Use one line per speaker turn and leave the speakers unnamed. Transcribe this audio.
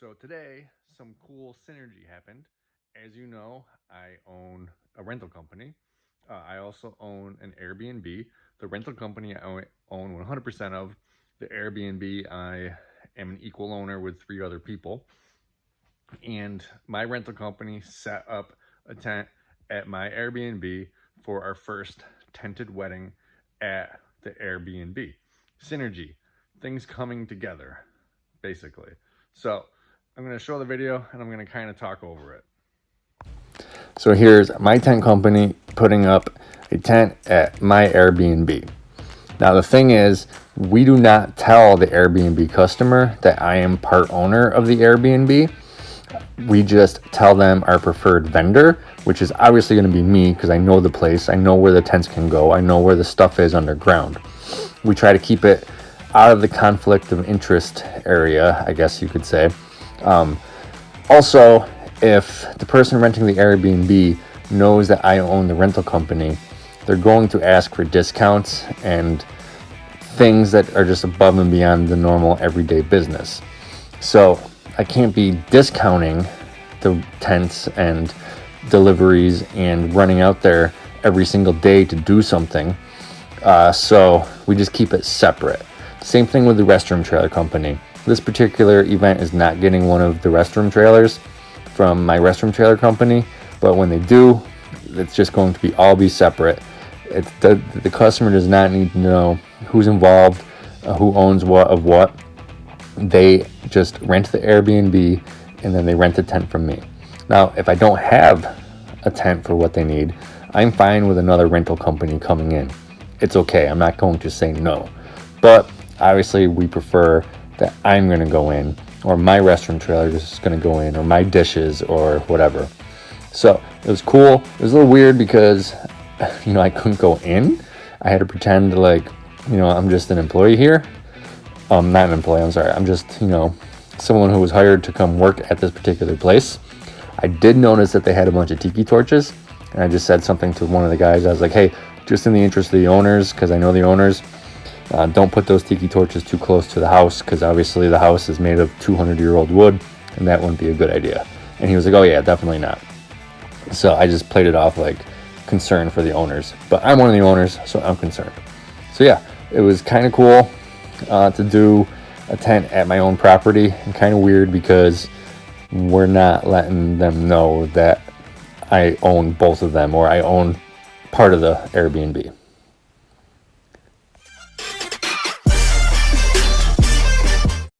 So today, some cool synergy happened. As you know, I own a rental company. I also own an Airbnb. The rental company I own 100% of. The Airbnb, I am an equal owner with three other people. And my rental company set up a tent at my Airbnb for our first tented wedding at the Airbnb. Synergy, things coming together, basically. So I'm going to show the video and I'm going to kind of talk over it. So here's my tent company putting up a tent at my Airbnb. Now the thing is, we do not tell the Airbnb customer that I am part owner of the Airbnb. We just tell them our preferred vendor, which is obviously going to be me because I know the place, I know where the tents can go, I know where the stuff is underground. We try to keep it out of the conflict of interest area, I guess you could say. Also, if the person renting the Airbnb knows that I own the rental company, they're going to ask for discounts and things that are just above and beyond the normal everyday business. So I can't be discounting the tents and deliveries and running out there every single day to do something. So we just keep it separate. Same thing with the restroom trailer company. This particular event is not getting one of the restroom trailers from my restroom trailer company, but when they do, it's just going to all be separate. The customer does not need to know who's involved, who owns what of what. They just rent the Airbnb and then they rent the tent from me. Now, if I don't have a tent for what they need, I'm fine with another rental company coming in. It's okay. I'm not going to say no. But obviously, we prefer that I'm going to go in, or my restroom trailer is going to go in, or my dishes, or whatever. So it was cool. It was a little weird because, I couldn't go in. I had to pretend like, I'm just an employee here. Not an employee, I'm sorry. I'm just, someone who was hired to come work at this particular place. I did notice that they had a bunch of tiki torches, and I just said something to one of the guys. I was like, hey, just in the interest of the owners, because I know the owners, don't put those tiki torches too close to the house, because obviously the house is made of 200-year-old wood, and that wouldn't be a good idea. And he was like, oh yeah, definitely not. So I just played it off like concern for the owners. But I'm one of the owners, so I'm concerned. So yeah, it was kind of cool to do a tent at my own property, and kind of weird because we're not letting them know that I own both of them, or I own part of the Airbnb.